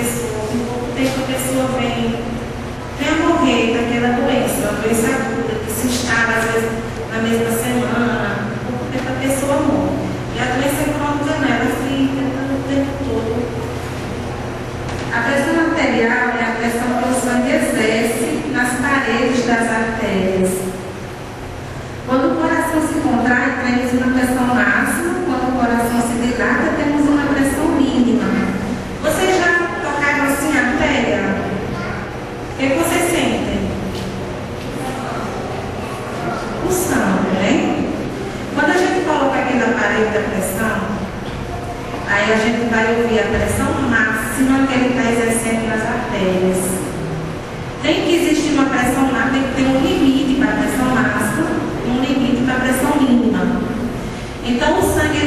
pessoa, com pouco tempo a pessoa vem a morrer daquela doença, uma doença aguda, que se instala às vezes na mesma semana, com pouco tempo a pessoa morre. E a doença crônica, né, ela fica o tempo todo. A pressão arterial é a pressão que o sangue exerce nas paredes das artérias. Quando o coração se contrai, temos uma pressão máxima. Quando o coração se dilata, temos uma pressão mínima. Vocês já tocaram assim a artéria? O que vocês sentem? Pulsando, né? Quando a gente coloca aqui na parede da pressão, aí a gente vai ouvir a pressão máxima que ele está exercendo nas artérias. Tem que existir uma pressão máxima, tem que ter um limite para a pressão máxima e um limite para a pressão mínima. Então o sangue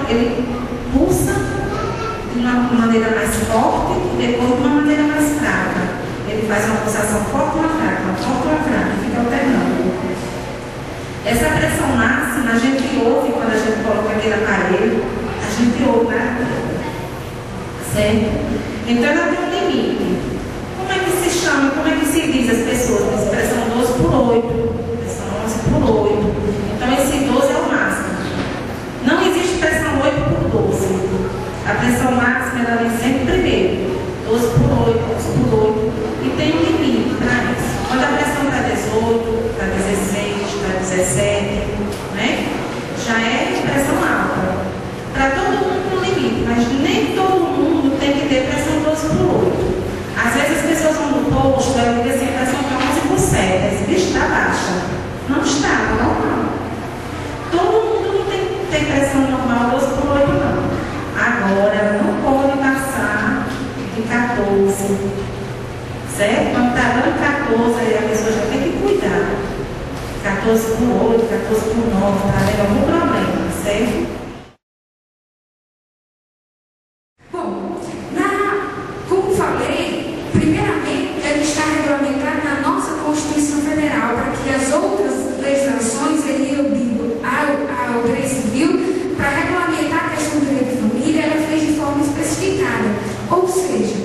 ele pulsa de uma maneira mais forte e depois de uma maneira mais fraca. Ele faz uma pulsação forte e uma fraca, e fica alternando. Essa pressão máxima a gente ouve quando a gente coloca aquele aparelho, a gente ouve, né? Certo? Então ela tem um limite. Como é que se chama, como é que se diz as pessoas? Pressão 12 por 8, pressão 11 por 8. Então esse 12 é o máximo. Não existe pressão 8 por 12. A pressão máxima ela vem sempre primeiro. 12 por 8, 11 por 8. E tem um limite para isso. Quando a pressão está 18, está 16, está 17, né? Já é pressão alta. Para todo mundo um limite, mas nem todo mundo tem que ter pressão 12 por 8. Às vezes as pessoas vão no posto, ela diz assim, a pressão está 11 por 7. Esse bicho está baixa. Não está, normal. Todo mundo não tem que ter pressão normal 12 por 8, não. Agora, não pode passar de 14. Certo? Quando está dando 14, aí a pessoa já tem que cuidar. 14 por 8, 14 por 9, está havendo algum problema, certo? Bom, como falei, primeiramente deve estar regulamentado na nossa Constituição Federal, para que as outras legislações, ao direito civil, para regulamentar a questão do direito de família, ela fez de forma especificada. Ou seja,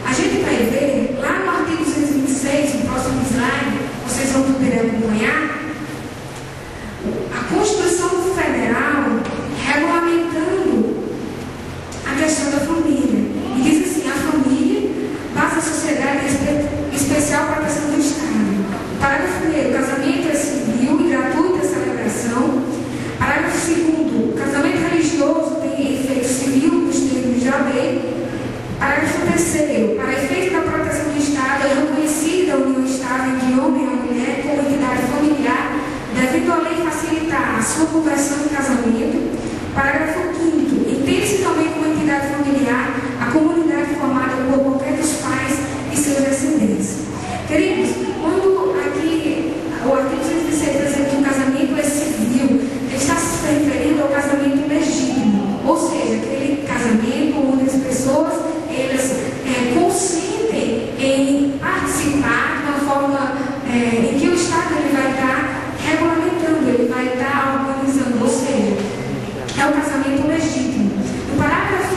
a gente vai ver lá no artigo 226, no próximo slide, vocês vão poder acompanhar, a Constituição Federal regulamentando a questão da família. E diz assim, a família, base da sociedade especial para a questão do Estado. Parágrafo 1º, o casamento é civil e gratuito a celebração. Parágrafo 2º, o casamento religioso tem efeito civil nos termos da lei. Parágrafo 3º, para efeito da proteção do Estado, é reconhecida a união estável de homem e mulher como entidade familiar, devendo a lei facilitar a sua conversão em casamento. Parágrafo 5º, entende-se também como entidade familiar a comunidade formada por qualquer dos pais e seus descendentes. Queridos, quando aqui o artigo 116 está dizendo que o casamento é civil, ele está se referindo ao casamento legítimo, ou seja, aquele casamento onde as pessoas elas consentem em participar de uma forma em que o Estado ele vai estar regulamentando, ele vai estar organizando, ou seja, é o casamento legítimo. No parágrafo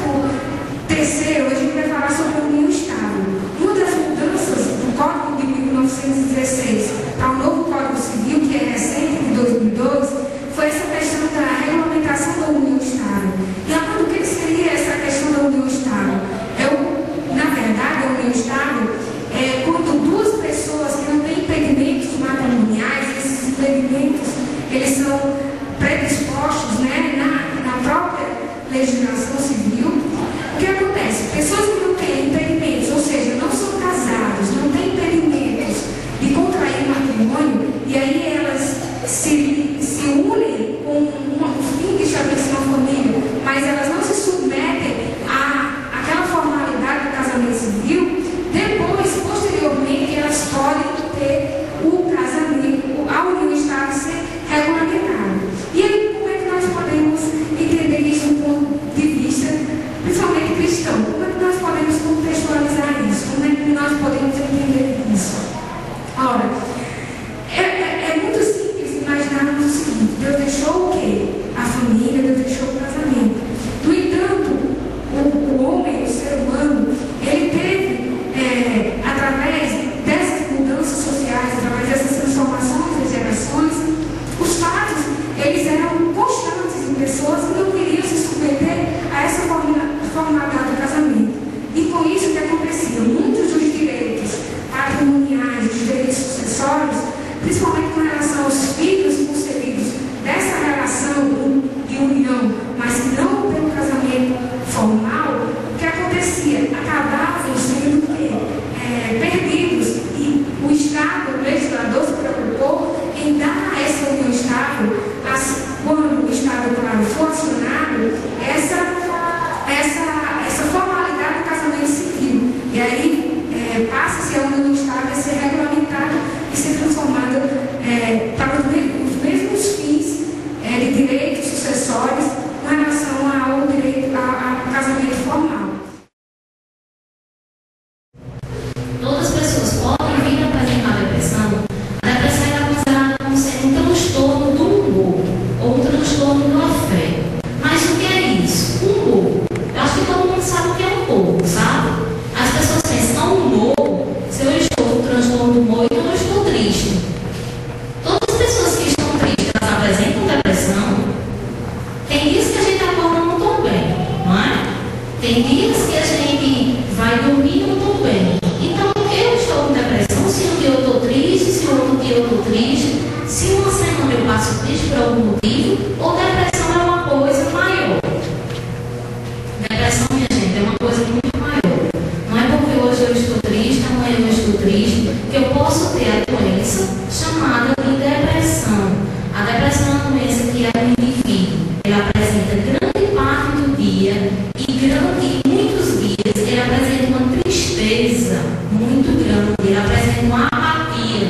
eu estou triste, amanhã eu estou triste, que eu posso ter a doença chamada de depressão. A depressão é uma doença que o indivíduo ele apresenta grande parte do dia e muitos dias ele apresenta uma tristeza muito grande, ele apresenta uma apatia,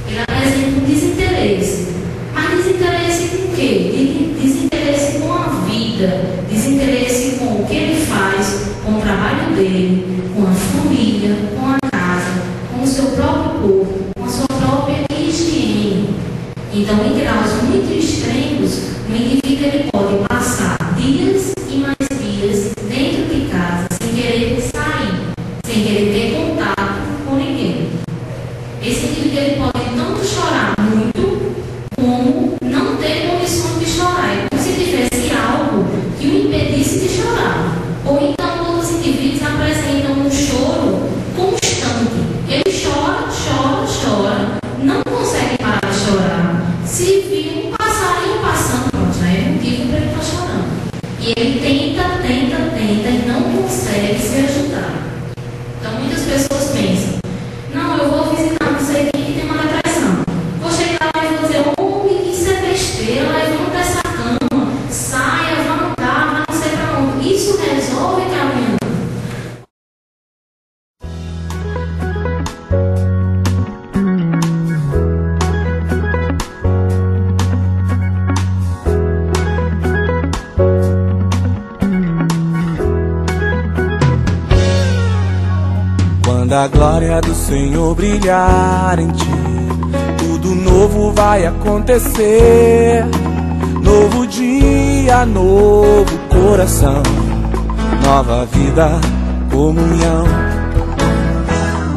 ele apresenta um desinteresse. Mas desinteresse com o quê? Desinteresse com a vida, desinteresse com o que ele faz, com o trabalho dele, com a família, com a casa, com o seu próprio corpo, com a sua própria higiene. Então, em graus muito extremos, o indivíduo ele pode passar dias e mais dias dentro de casa, sem querer sair, sem querer ter contato com ninguém. Esse indivíduo ele pode tanto chorar muito, como não ter condições de chorar. É como se tivesse algo que o impedisse de chorar. Ou então, outros indivíduos apresentam um choro constante. Ele chora, chora, chora, não consegue parar de chorar. Se viu um passarinho passando, pronto, já é motivo para ele estar chorando. E ele tenta e não consegue se ajudar. Então, muitas pessoas pensam: não, eu vou visitar não sei quem que tem uma depressão. Vou chegar lá e vou dizer: homem, isso é besteira, levanta essa cama, saia, vá andar, vai não sei para onde. Isso resolve, Carolina? Quando a glória do Senhor brilhar em ti, tudo novo vai acontecer. Novo dia, novo coração, nova vida, comunhão.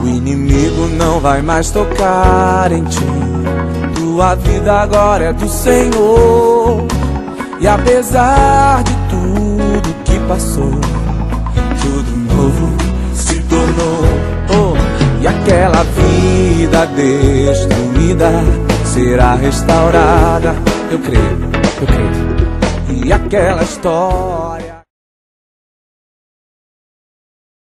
O inimigo não vai mais tocar em ti. Tua vida agora é do Senhor. E apesar de tudo que passou, tudo novo se tornou. E aquela vida destruída será restaurada. Eu creio. E aquela história